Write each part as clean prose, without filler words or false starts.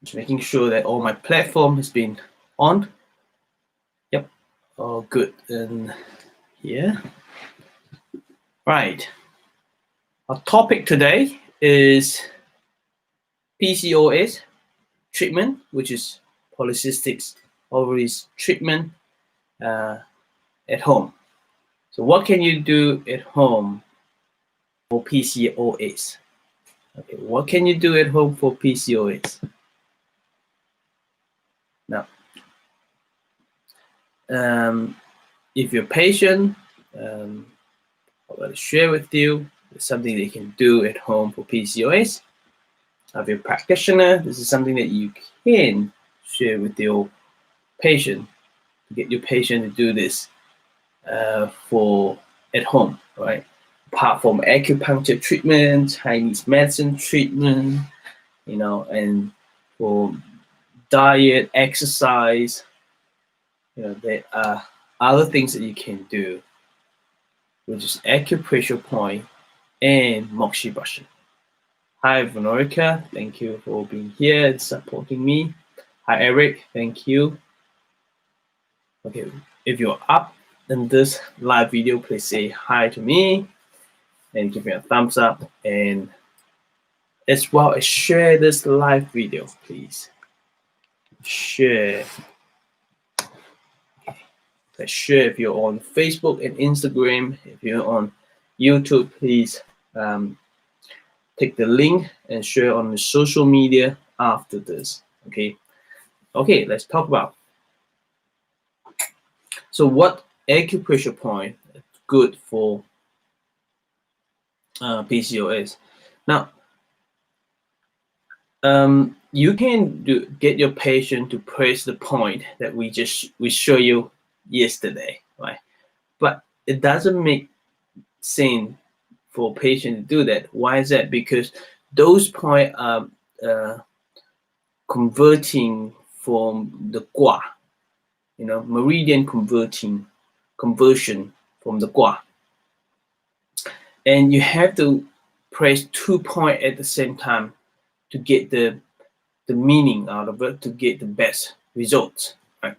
Just making sure that all my platform has been on. Yep, all good in here. Right. Our topic today is PCOS treatment, which is polycystic ovaries treatment at home. So what can you do at home for PCOS? Okay, what can you do at home for PCOS? Now, if you're patient, I'm going to share with you something that you can do at home for PCOS. If you're a practitioner, this is something that you can share with your patient to get your patient to do this for at home, right? Apart from acupuncture treatment, Chinese medicine treatment, and for diet, exercise, there are other things that you can do, which is acupressure point and moxie brushing. Hi, Veronica. Thank you for being here and supporting me. Hi, Eric. Thank you. Okay, if you're up in this live video, please say hi to me and give me a thumbs up. And as well as share this live video, please. Share. Let's share if you're on Facebook and Instagram. If you're on YouTube, please take the link and share on the social media after this. Okay, let's talk about. So what acupressure point is good for PCOS? Now, you can get your patient to press the point that we show you yesterday, right? But it doesn't make sense for a patient to do that. Why is that? Because those points are converting from the gua, meridian conversion from the gua, and you have to press 2 points at the same time to get the meaning out of it, to get the best results, right?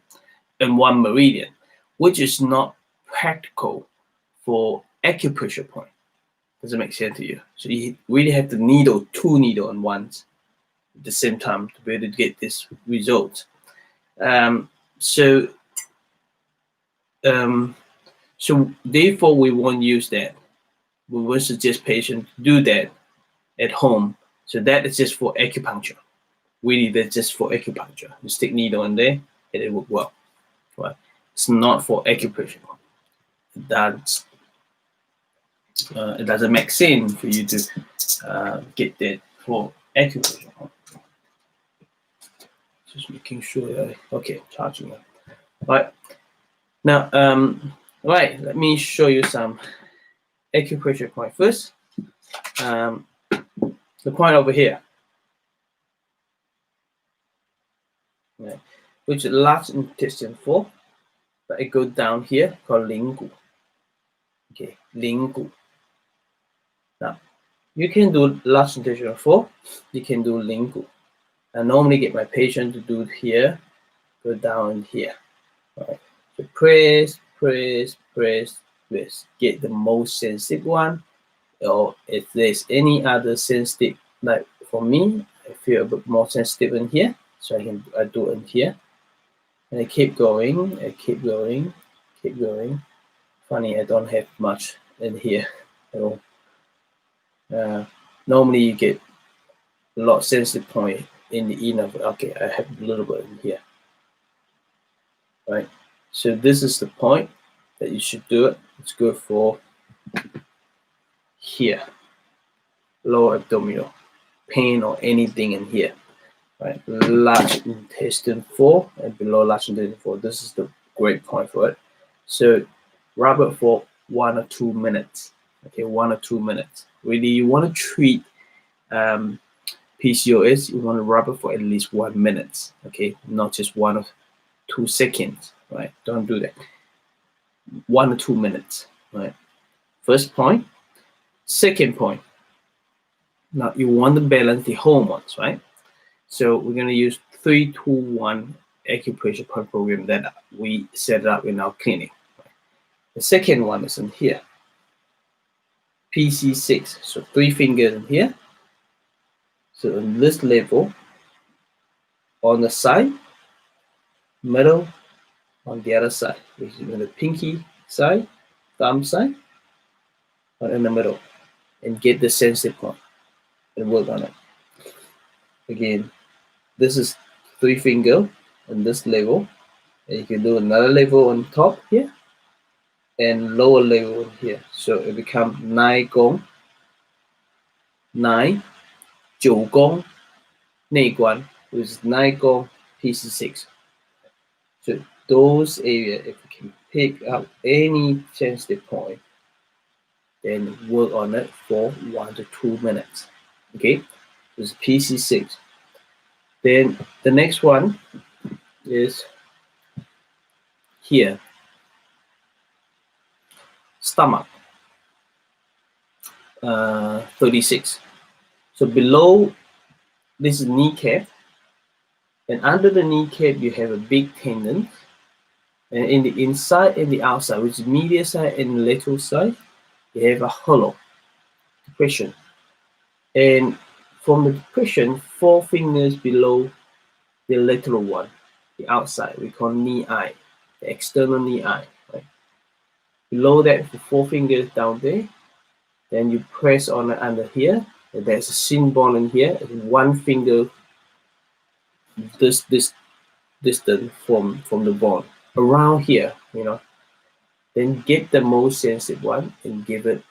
In one meridian, which is not practical for acupressure point. Does it make sense to you? So you really have to needle 2 needles on once at the same time to be able to get this result. So therefore we won't use that. We will suggest patients do that at home. So that is just for acupuncture. Really, that's just for acupuncture. You stick needle in there and it will work. Right? It's not for acupressure. It doesn't make sense for you to get that for acupressure. Just making sure that charging it. Right now, right. Let me show you some acupressure point first. The point over here, right, which is large intestine 4, but it goes down here called lingu. Okay, lingu. Now, you can do large intestine 4, you can do lingu. I normally get my patient to do it here, go down here. All right. So press, press, press, press. Get the most sensitive one. Or if there's any other sensitive, like for me, I feel a bit more sensitive in here, so I do it in here. And I keep going, keep going. Funny, I don't have much in here at all. Normally you get a lot of sensitive point in the inner. Okay, I have a little bit in here. Right. So this is the point that you should do it. It's good for here, lower abdominal pain or anything in here. Right, large intestine 4 and below large intestine 4. This is the great point for it. So rub it for 1 or 2 minutes. Okay, 1 or 2 minutes. Really, you want to treat PCOS, you want to rub it for at least 1 minute. Okay, not just 1 or 2 seconds. Right, don't do that. 1 or 2 minutes. Right, first point. Second point. Now you want to balance the hormones, right? So we're going to use 3-2-1 acupressure point program that we set up in our clinic. The second one is in here, PC6. So 3 fingers in here. So on this level, on the side, middle, on the other side, which is on the pinky side, thumb side, or in the middle, and get the sensitive point and work on it. Again, this is 3 finger on this level, and you can do another level on top here, and lower level here. So it becomes 9 gong, 9, 9 gong, 内关, which is 9 gong, PC6. So those areas, if you can pick up any sensitive point, then work on it for 1 to 2 minutes. Okay, this is PC6. Then the next one is here, stomach, 36. So below, this is kneecap, and under the kneecap you have a big tendon, and in the inside and the outside, which is medial side and lateral side, you have a hollow depression. And from the depression, 4 fingers below the lateral one, the outside, we call knee eye, the external knee eye. Right? Below that, the 4 fingers down there, then you press on it under here. And there's a shin bone in here, 1 finger this distance from the bone, around here, you know. Then get the most sensitive one and give it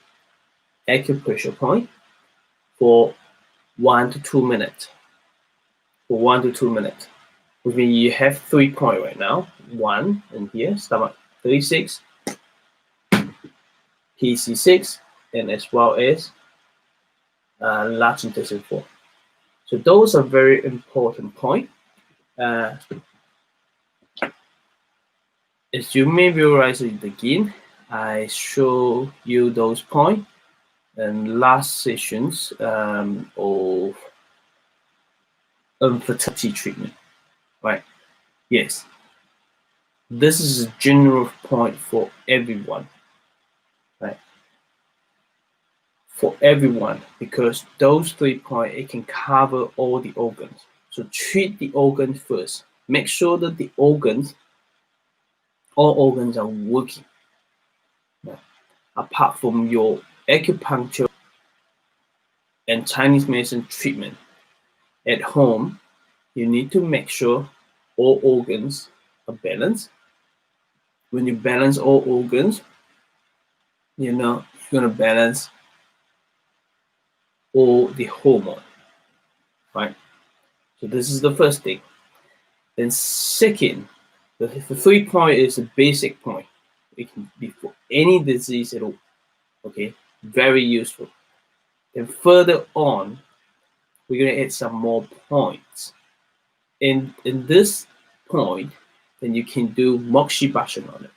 acupressure point for 1 to 2 minutes. For 1 to 2 minutes. Which means you have 3 points right now. 1 in here, stomach 36, PC6, and as well as large intestine 4. So those are very important points. As you may realize it again, I show you those points in last sessions of infertility treatment, right? Yes, this is a general point for everyone, right? For everyone, because those 3 points, it can cover all the organs. So treat the organs first. Make sure that the organs, all organs are working. Right? Apart from your acupuncture and Chinese medicine treatment at home, you need to make sure all organs are balanced. When you balance all organs, you know, you're going to balance all the hormone, right? So this is the first thing. Then second, the 3 point is a basic point. It can be for any disease at all, okay? Very useful. Then further on, we're going to add some more points. In this point, then you can do moxibustion on it.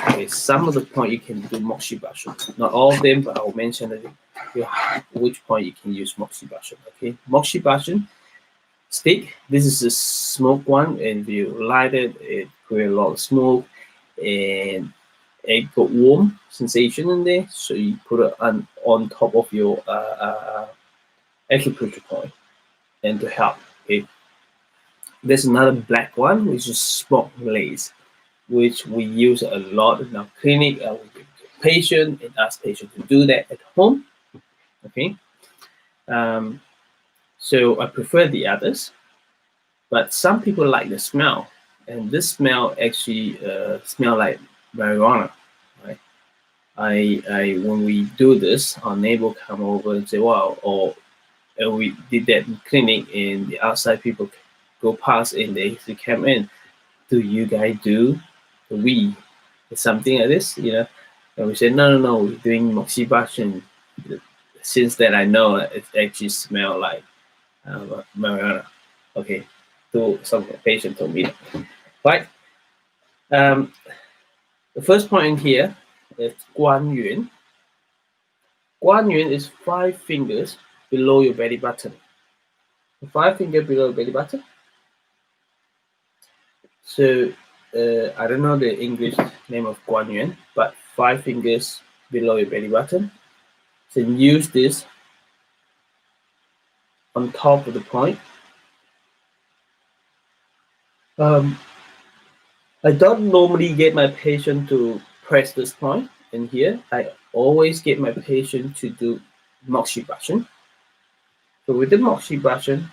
Okay, some of the point you can do moxibustion. Not all of them, but I'll mention it, which point you can use moxibustion. Okay, moxibustion stick. This is a smoke one, and if you light it, it creates a lot of smoke, and it got warm sensation in there. So you put it on top of your acupressure point, and to help. Okay, there's another black one, which is smoke lace, which we use a lot in our clinic. We give to patient and ask patient to do that at home. Okay, so I prefer the others, but some people like the smell, and this smell actually smell like marijuana. Right? I when we do this, our neighbor come over and say, "Wow!" Or we did that in clinic, and the outside people go past and they come in. Do you guys do the weed? Something like this, you know? And we said, no, we're doing moxibustion. Since then, I know it actually smells like marijuana. Okay, so some patient told me that. Right. The first point in here is Guan Yuan. Guan Yuan is 5 fingers below your belly button. 5 finger below belly button. So I don't know the English name of Guan Yuan, but 5 fingers below your belly button. So use this on top of the point. I don't normally get my patient to press this point in here. I always get my patient to do moxibustion. So with the moxibustion,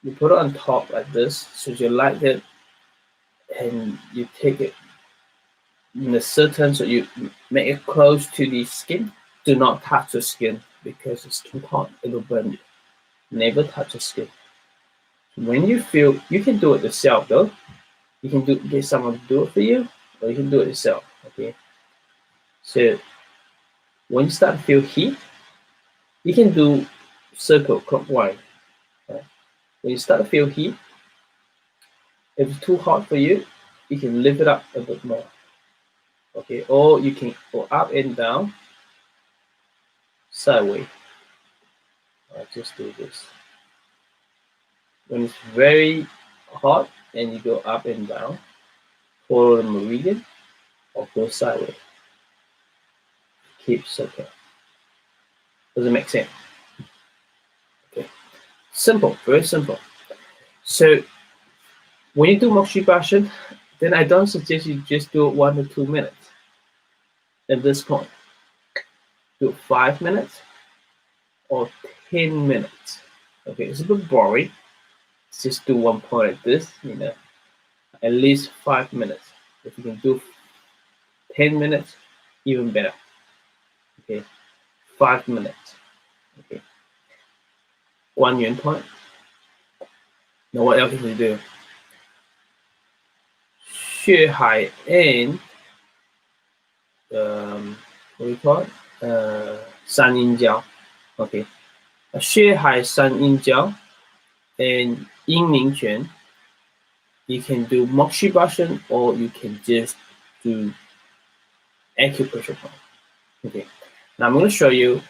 you put it on top like this, so you like it, and you take it in a certain, so you make it close to the skin. Do not touch the skin because it's too hot, it will burn you. Never touch the skin. When you feel, you can do it yourself though. You can get someone to do it for you, or you can do it yourself. Okay. So when you start to feel heat, you can do circle clockwise. Right? When you start to feel heat, if it's too hot for you, you can lift it up a bit more. Okay, or you can go up and down, sideways. I'll just do this. When it's very hot and you go up and down, follow the meridian or go sideways. Keep circle. Does it make sense? Okay. Simple, very simple. So when you do moxibustion, then I don't suggest you just do it 1 to 2 minutes. At this point, do 5 minutes or 10 minutes. Okay, it's a bit boring. Just do one point like this, at least 5 minutes. If you can do 10 minutes, even better. Okay, 5 minutes. Okay, 1 yuan point. Now what else can you do? 血海 and what do you call it? 三阴交. Okay, 血海三阴交 and 阴明拳. You can do moxibustion or you can just do acupressure point. Okay, now I'm going to show you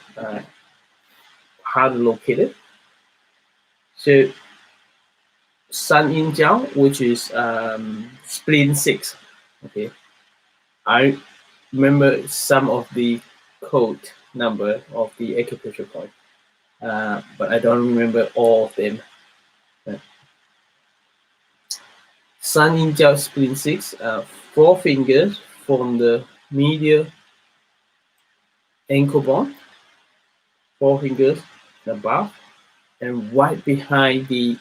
how to locate it. So San Yin Jiao, which is spleen 6. Okay, I remember some of the code number of the acupressure point, but I don't remember all of them. San Yin Jiao spleen 6, 4 fingers from the medial ankle bone, 4 fingers above, and right behind the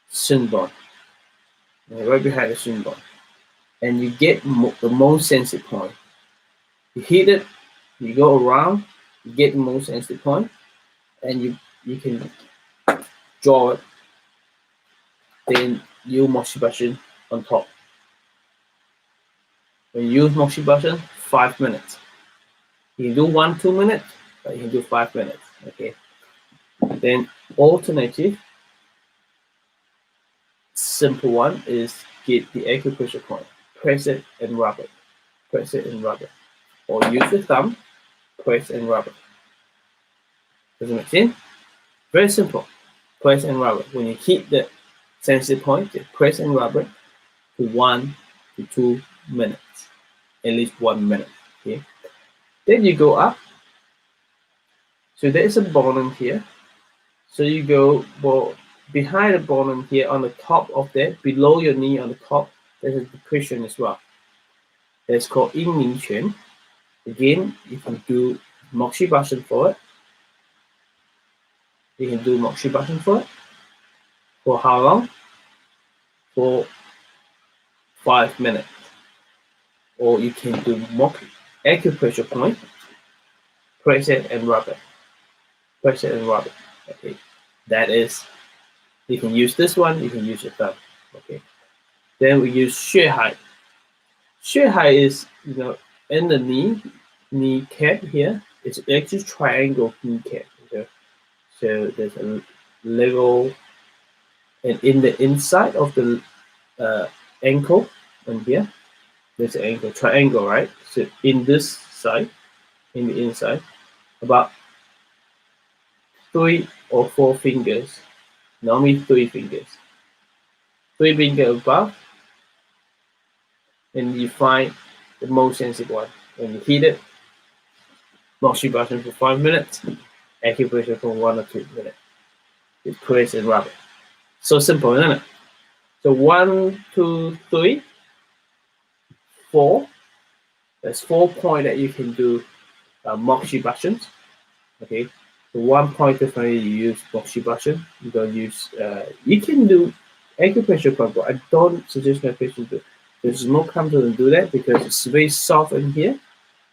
shin bone, right behind the shin bone, and you get the most sensitive point. You hit it, you go around, you get the most sensitive point, and you can draw it. Then you moxibustion on top. When you use moxibustion, 5 minutes. You can do 1 2 minutes, but you can do 5 minutes. Okay. Then alternative, simple one is get the acupressure point, press it and rub it, press it and rub it, or use the thumb, press and rub it. Does it make sense? Very simple. Press and rub it. When you hit the sensitive point, you press and rub it for 1 to 2 minutes, at least 1 minute. Okay. Then you go up. So there is a bone in here. So you go behind the bone in here, on the top of that, below your knee on the top, there's a depression as well. It's called Yin Ning Quan. Again, you can do moxibustion for it. You can do moxibustion for it. For how long? For 5 minutes. Or you can do acupressure point, press it and rub it. Press it and rub it. Okay. That is, you can use this one, you can use your thumb. Okay. Then we use 血海. 血海 is, in the kneecap here. It's actually triangle kneecap. Okay? So there's a level, and in the inside of the ankle, and here, there's an ankle triangle, right? So in this side, in the inside, about 3 or 4 fingers, normally 3 fingers. 3 fingers above, and you find the most sensitive one. When you heat it, moxie button for 5 minutes, acupressure for 1 or 2 minutes. It creates and rub it. So simple, isn't it? So 1, 2, 3, 4. There's 4 points that you can do moxie buttons. Okay. So 1 point definitely you use moxie button. You don't use. You can do acupressure point, but I don't suggest my patients do. There's no comfort to do that because it's very soft in here.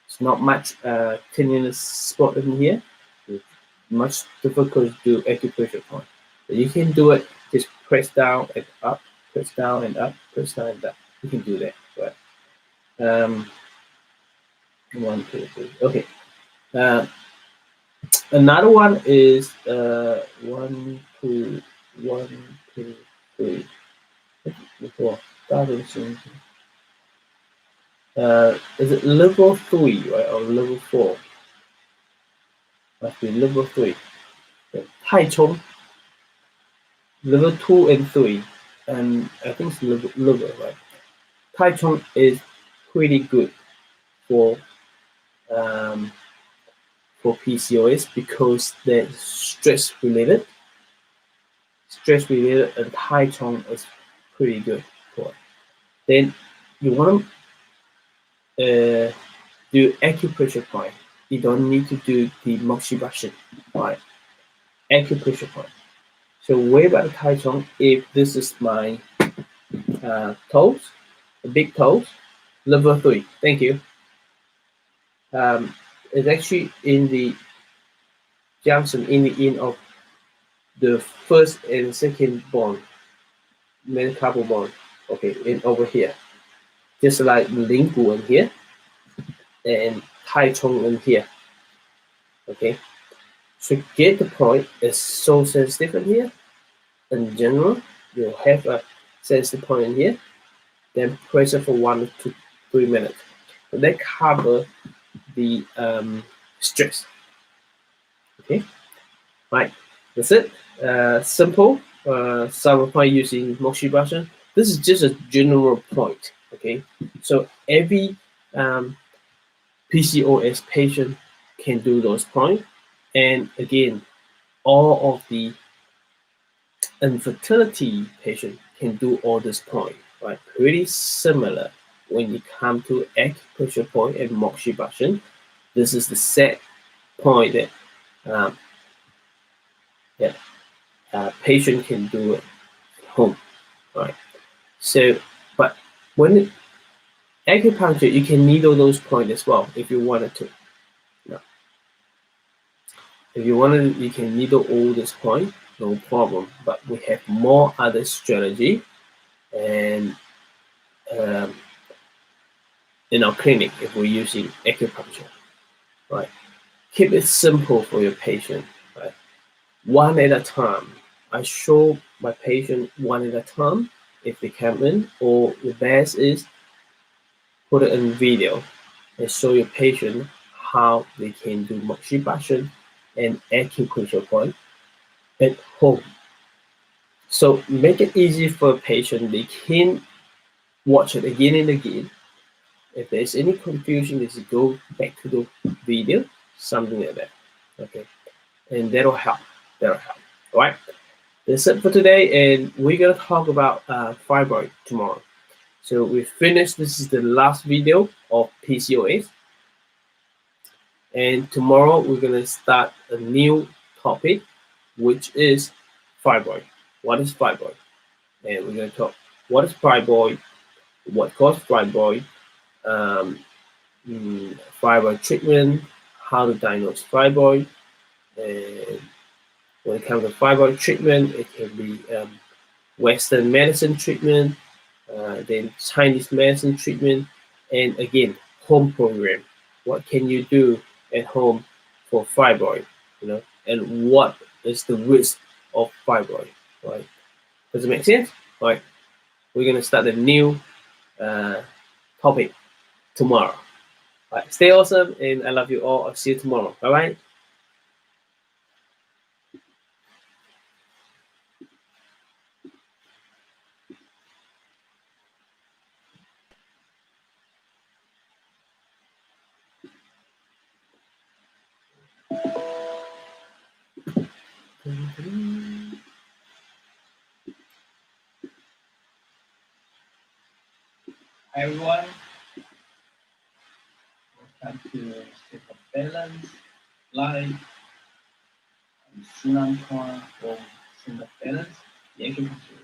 It's not much tendinous spot in here. It's much difficult to do acupressure point. But you can do it. Just press down and up, press down and up, press down and up. You can do that. But 1, 2, 3. Okay. Another one is 1, 2, 1, 2, 3. Before is it level 3, right, or level 4? Must be level 3. Tai Chong, level 2 and 3, and I think it's level, right? Tai Chong is pretty good for PCOS because they're stress related. Stress related, and Tai Chong is pretty good for it. Then you want to do acupressure point. You don't need to do the moxie button, right? Acupressure point. So way back Tai Chong, if this is my toes, the big toes, level 3. Thank you. It's actually in the junction in the end of the first and second bone, metacarpal bone. Okay, in over here, just like lingual in here and Tai Chong in here. Okay, so get the point. It's so sensitive in here. In general, you'll have a sensitive point in here. Then press it for 1 to 3 minutes. So that cover the stress. Okay, right. That's it. Simple. Some point using moxie button. This is just a general point. Okay, so every PCOS patient can do those points, and again, all of the infertility patient can do all this point. Right, pretty similar when you come to acupressure point and moxie button. This is the set point that patient can do at home, right? So, but when acupuncture, you can needle those points as well if you wanted to. No. If you wanted, you can needle all this point, no problem. But we have more other strategy, and in our clinic, if we're using acupuncture, right? Keep it simple for your patient, right? One at a time. I show my patient one at a time if they come in, or the best is put it in video and show your patient how they can do moxie button and acupressure point at home. So make it easy for a patient. They can watch it again and again. If there's any confusion, they should go back to the video, something like that. Okay, and that'll help. That'll help. All right. That's it for today, and we're gonna talk about fibroid tomorrow. So we finished. This is the last video of PCOS, and tomorrow we're gonna start a new topic, which is fibroid. What is fibroid? And we're gonna talk what is fibroid, what causes fibroid, fibroid treatment, how to diagnose fibroid, and when it comes to fibroid treatment, it can be Western medicine treatment, then Chinese medicine treatment, and again, home program. What can you do at home for fibroid? And what is the risk of fibroid? Right? Does it make sense? Right? We're gonna start a new topic tomorrow. Right? Stay awesome, and I love you all. I'll see you tomorrow. All right? Hi everyone, welcome to State of Balance Live. I'm Sunam Kwan from State of Balance, the Acupressure